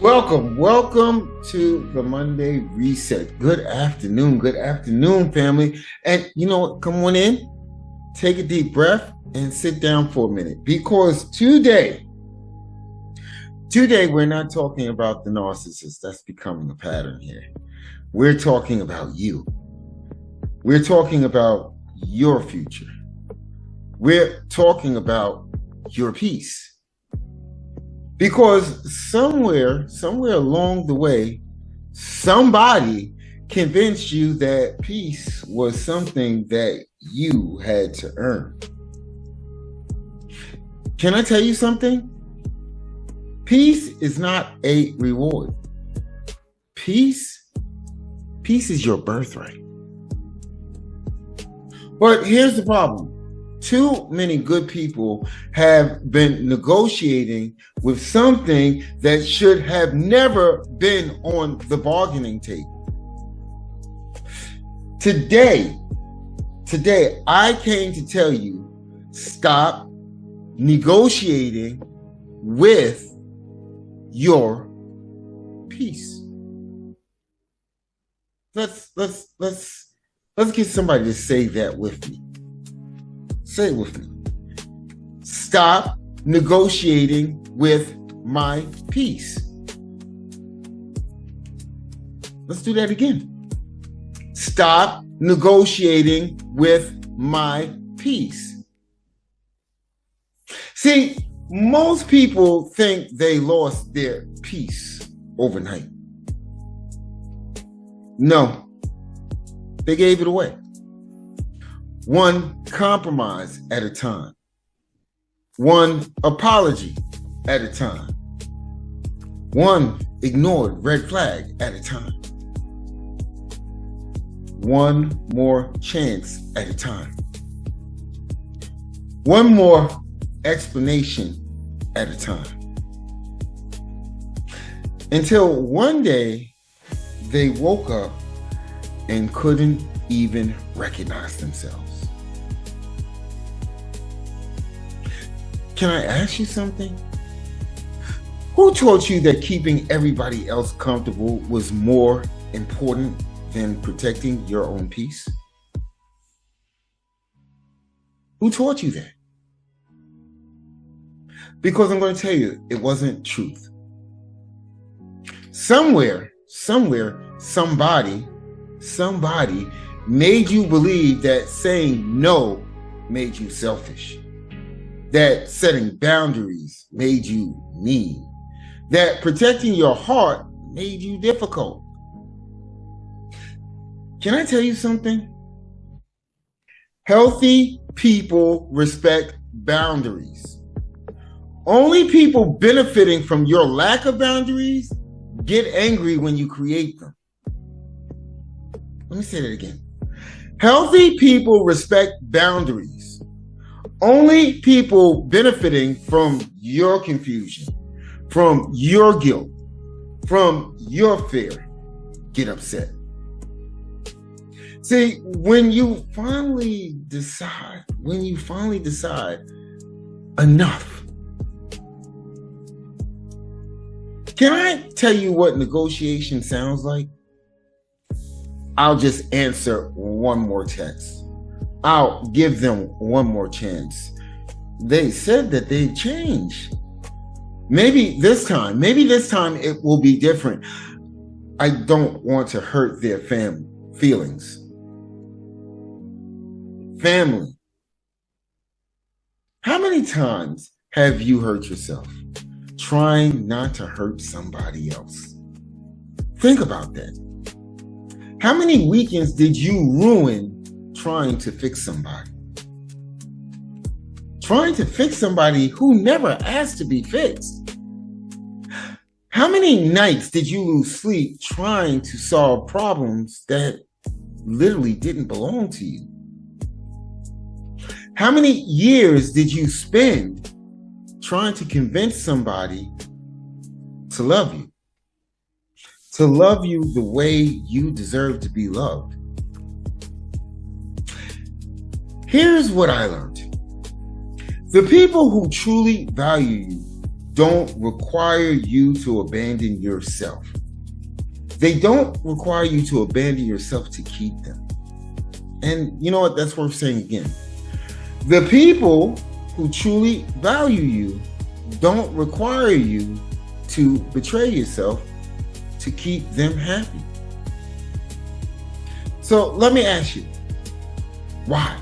Welcome to the Monday Reset. Good afternoon, family. And you know what? Come on in, take a deep breath, and sit down for a minute. Because today we're not talking about the narcissist. That's becoming a pattern here. We're talking about you. We're talking about your future. We're talking about your peace. Because somewhere along the way, somebody convinced you that peace was something that you had to earn. Can I tell you something? Peace is not a reward. Peace is your birthright. But here's the problem. Too many good people have been negotiating with something that should have never been on the bargaining table. Today, I came to tell you, stop negotiating with your peace. Let's get somebody to say that with me. Say it with me. Stop negotiating with my peace. Let's do that again. Stop negotiating with my peace. See, most people think they lost their peace overnight. No, they gave it away. One compromise at a time. One apology at a time. One ignored red flag at a time. One more chance at a time. One more explanation at a time. Until one day they woke up and couldn't even recognize themselves. Can I ask you something? Who taught you that keeping everybody else comfortable was more important than protecting your own peace? Who taught you that? Because I'm going to tell you, it wasn't truth. Somewhere, somebody made you believe that saying no made you selfish. That setting boundaries made you mean. That protecting your heart made you difficult. Can I tell you something? Healthy people respect boundaries. Only people benefiting from your lack of boundaries get angry when you create them. Let me say that again. Healthy people respect boundaries. Only people benefiting from your confusion, from your guilt, from your fear get upset. See, when you finally decide, enough. Can I tell you what negotiation sounds like? I'll just answer one more text. I'll give them one more chance. They said that they'd change. Maybe this time it will be different. I don't want to hurt their feelings. Family. How many times have you hurt yourself trying not to hurt somebody else? Think about that. How many weekends did you ruin trying to fix somebody? Trying to fix somebody who never asked to be fixed. How many nights did you lose sleep trying to solve problems that literally didn't belong to you? How many years did you spend trying to convince somebody to love you? To love you the way you deserve to be loved? Here's what I learned. The people who truly value you don't require you to abandon yourself. They don't require you to abandon yourself to keep them. And you know what? That's worth saying again. The people who truly value you don't require you to betray yourself to keep them happy. So let me ask you, why?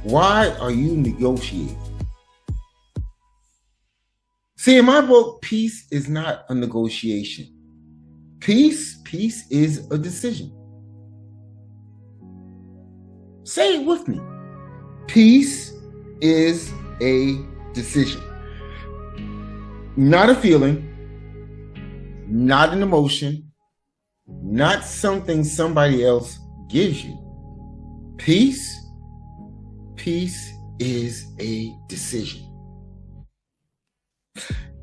Why are you negotiating? See, in my book, peace is not a negotiation. Peace is a decision. Say it with me. Peace is a decision. Not a feeling, not an emotion, not something somebody else gives you. Peace is a decision.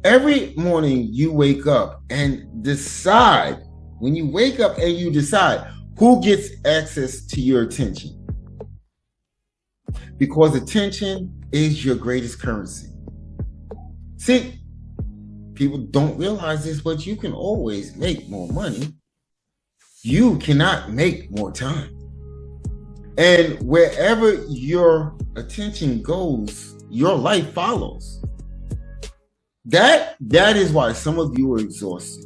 Every morning you wake up and decide, when you wake up and you decide who gets access to your attention. Because attention is your greatest currency. See, people don't realize this, but you can always make more money. You cannot make more time. And wherever your attention goes, your life follows. That is why some of you are exhausted.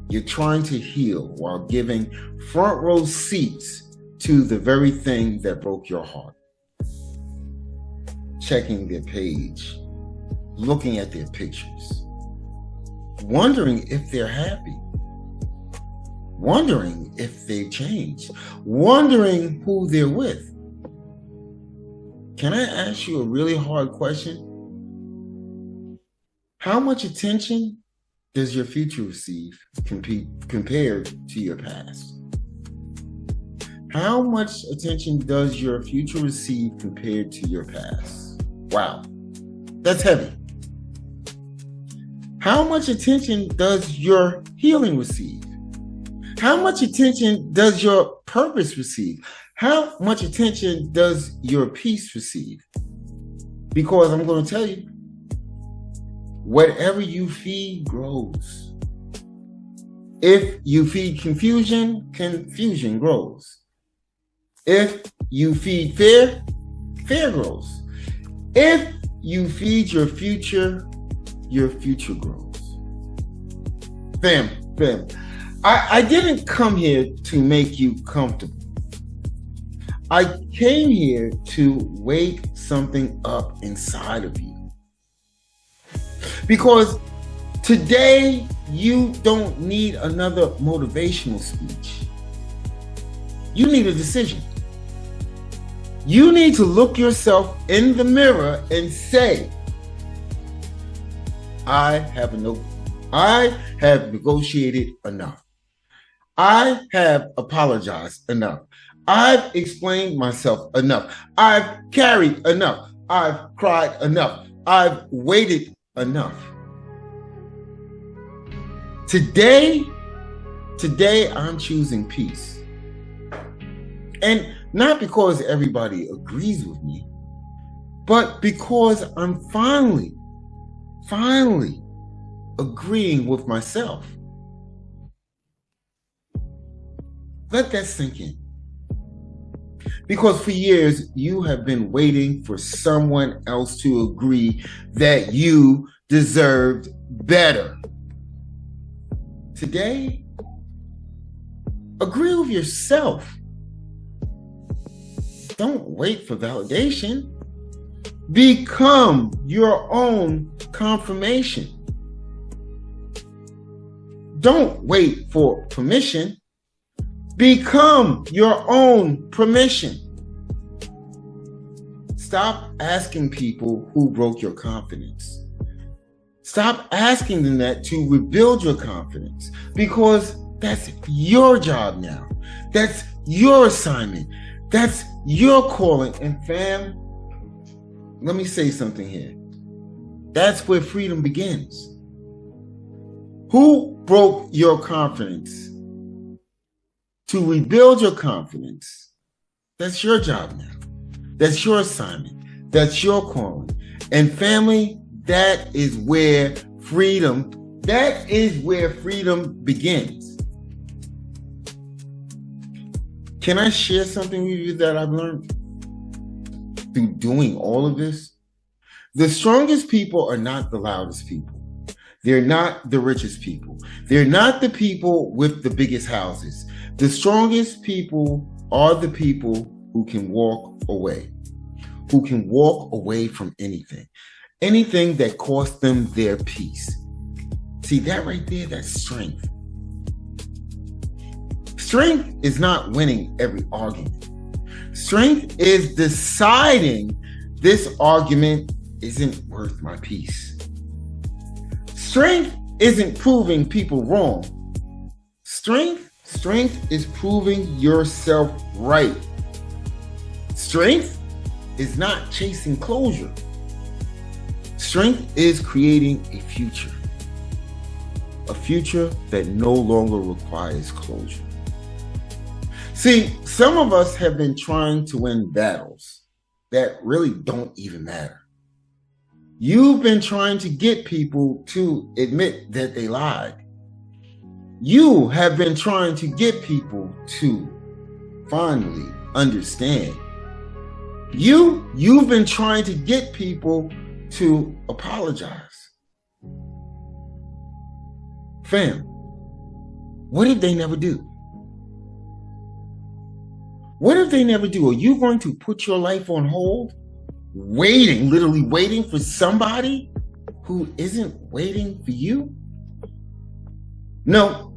You're trying to heal while giving front row seats to the very thing that broke your heart. Checking their page, looking at their pictures, wondering if they're happy, wondering if they've changed, wondering who they're with. Can I ask you a really hard question? How much attention does your future receive compared to your past? How much attention does your future receive compared to your past? Wow, that's heavy. How much attention does your healing receive? How much attention does your purpose receive? How much attention does your peace receive? Because I'm going to tell you, whatever you feed grows. If you feed confusion, confusion grows. If you feed fear, fear grows. If you feed your future grows. Fam, I didn't come here to make you comfortable. I came here to wake something up inside of you. Because today, you don't need another motivational speech. You need a decision. You need to look yourself in the mirror and say, I have negotiated enough. I have apologized enough. I've explained myself enough. I've carried enough. I've cried enough. I've waited enough. Today I'm choosing peace. And not because everybody agrees with me, but because I'm finally agreeing with myself. Let that sink in. Because for years, you have been waiting for someone else to agree that you deserved better. Today, agree with yourself. Don't wait for validation. Become your own confirmation. Don't wait for permission. Become your own permission. Stop asking people who broke your confidence. Stop asking them that to rebuild your confidence, because that's your job now. That's your assignment. That's your calling. And fam, let me say something here. That's where freedom begins. Who broke your confidence? To rebuild your confidence, that's your job now. That's your assignment. That's your calling. And family, that is where freedom begins. Can I share something with you that I've learned through doing all of this? The strongest people are not the loudest people. They're not the richest people. They're not the people with the biggest houses. The strongest people are the people who can walk away from anything that costs them their peace. See, that right there, that's strength. Strength is not winning every argument. Strength is deciding this argument isn't worth my peace. Strength isn't proving people wrong. Strength is proving yourself right. Strength is not chasing closure. Strength is creating a future that no longer requires closure. See, some of us have been trying to win battles that really don't even matter. You've been trying to get people to admit that they lied. You have been trying to get people to finally understand. You've been trying to get people to apologize. Fam, what if they never do? What if they never do? Are you going to put your life on hold? Literally waiting for somebody who isn't waiting for you? No.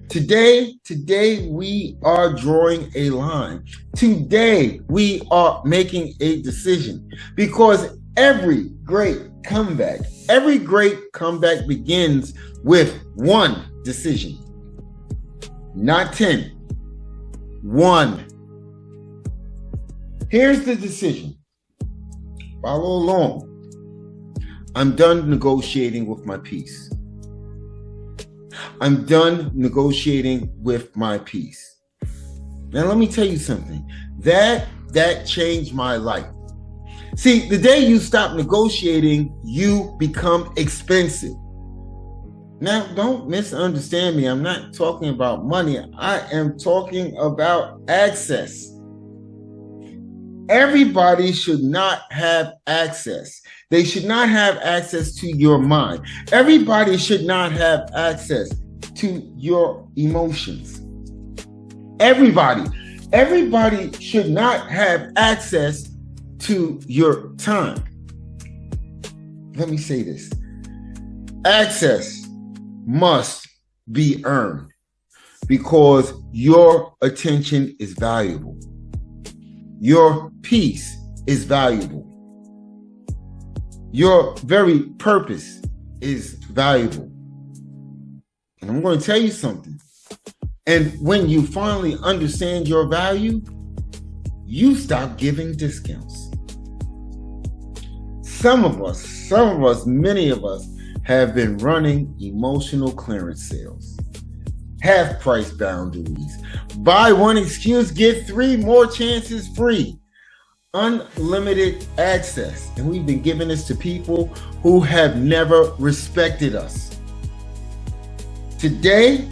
Today we are drawing a line. Today we are making a decision, because every great comeback begins with one decision. Not 10. One. Here's the decision. Follow along. I'm done negotiating with my peace. I'm done negotiating with my peace. Now let me tell you something. That changed my life. See, the day you stop negotiating, you become expensive. Now, don't misunderstand me. I'm not talking about money. I am talking about access. Everybody should not have access. They should not have access to your mind. Everybody should not have access to your emotions. Everybody should not have access to your time. Let me say this. Access must be earned, because your attention is valuable. Your peace is valuable. Your very purpose is valuable. And I'm going to tell you something. And when you finally understand your value, you stop giving discounts. Some of us, many of us have been running emotional clearance sales, half price boundaries, buy one excuse, get 3 more chances free, unlimited access. And we've been giving this to people who have never respected us. Today,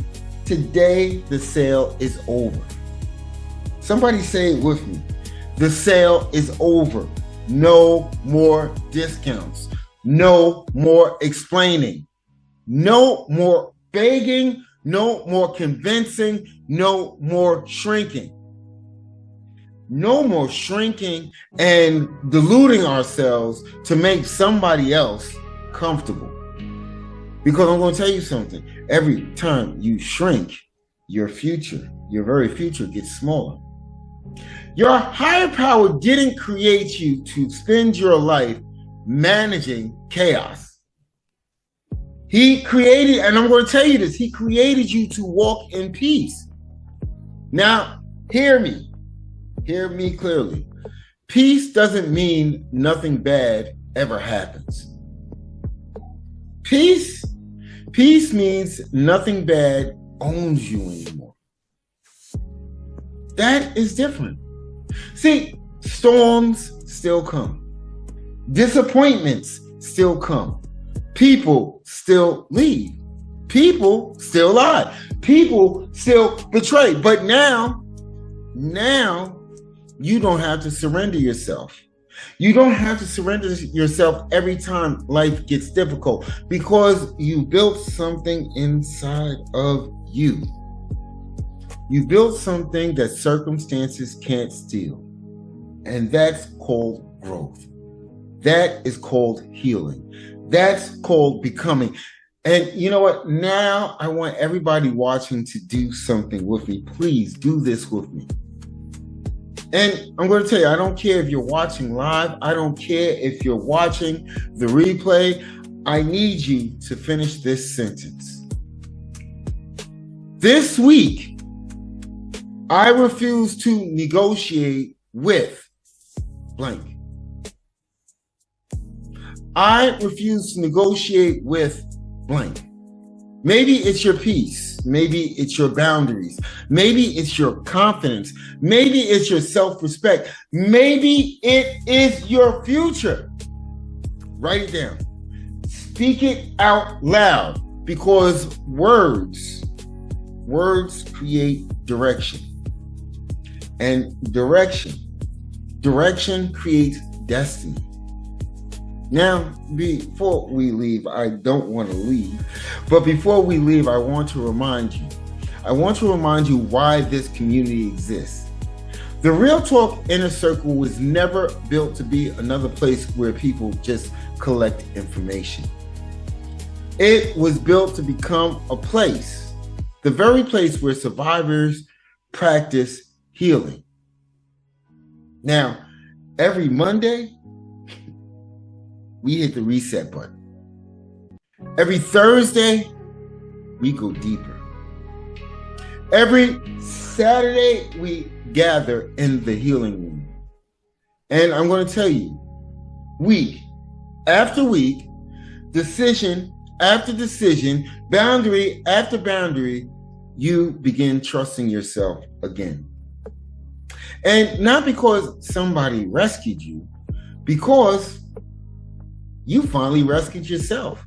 the sale is over. Somebody say it with me. The sale is over. No more discounts. No more explaining. No more begging. No more convincing. No more shrinking. No more shrinking and deluding ourselves to make somebody else comfortable. Because I'm going to tell you something. Every time you shrink, your very future gets smaller. Your higher power didn't create you to spend your life managing chaos. He created, and I'm going to tell you this, he created you to walk in peace. Now, hear me clearly. Peace doesn't mean nothing bad ever happens. Peace means nothing bad owns you anymore. That is different. See, storms still come. Disappointments still come. People still leave. People still lie. People still betray. But now you don't have to surrender yourself. You don't have to surrender yourself every time life gets difficult, because you built something inside of you. You built something that circumstances can't steal. And that's called growth. That is called healing. That's called becoming. And you know what? Now I want everybody watching to do something with me. Please do this with me. And I'm going to tell you, I don't care if you're watching live. I don't care if you're watching the replay. I need you to finish this sentence. This week, I refuse to negotiate with blank. I refuse to negotiate with blank. Maybe it's your peace. Maybe it's your boundaries. Maybe it's your confidence. Maybe it's your self-respect. Maybe it is your future. Write it down. Speak it out loud, because words create direction. And direction creates destiny. Now, before we leave, I don't want to leave, but before we leave, I want to remind you why this community exists. The Real Talk Inner Circle was never built to be another place where people just collect information. It was built to become a place, the very place where survivors practice healing. Now, every Monday, we hit the reset button. Every Thursday, we go deeper. Every Saturday, we gather in the healing room. And I'm going to tell you, week after week, decision after decision, boundary after boundary, you begin trusting yourself again. And not because somebody rescued you, because you finally rescued yourself.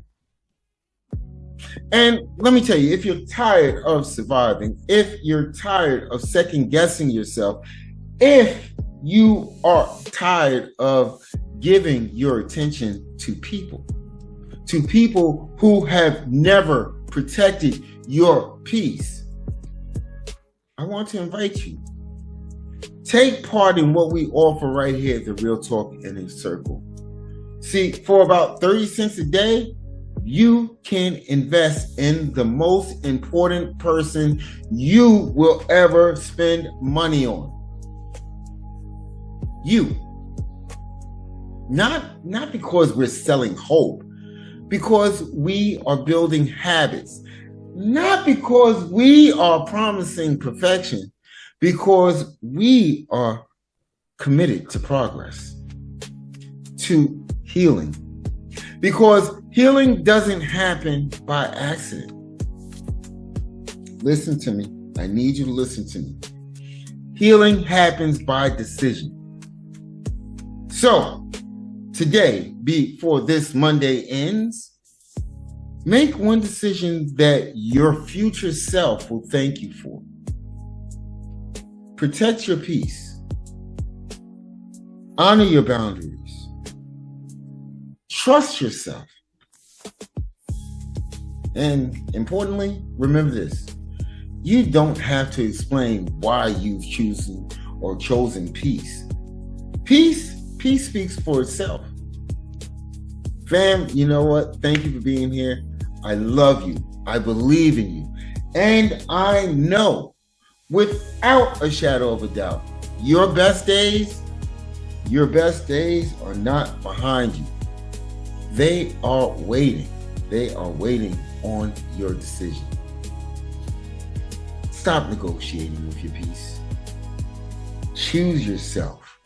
And let me tell you, if you're tired of surviving, if you're tired of second guessing yourself, if you are tired of giving your attention to people who have never protected your peace, I want to invite you. Take part in what we offer right here at the Real Talk Inner Circle. See, for about 30 cents a day, you can invest in the most important person you will ever spend money on. You. Not because we're selling hope, because we are building habits. Not because we are promising perfection, because we are committed to progress, to healing. Because healing doesn't happen by accident. Listen to me. I need you to listen to me. Healing happens by decision. So, today, before this Monday ends, make one decision that your future self will thank you for. Protect your peace. Honor your boundaries. Trust yourself. And importantly, remember this. You don't have to explain why you've chosen peace. Peace speaks for itself. Fam, you know what? Thank you for being here. I love you. I believe in you. And I know, without a shadow of a doubt, your best days are not behind you. They are waiting. They are waiting on your decision. Stop negotiating with your peace. Choose yourself.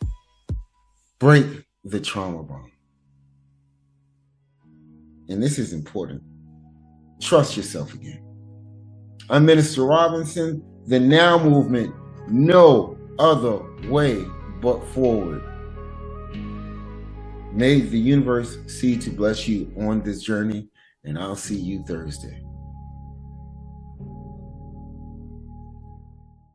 Break the trauma bond. And this is important. Trust yourself again. I'm Minister Robinson, the Now Movement, no other way but forward. May the universe see to bless you on this journey, and I'll see you Thursday.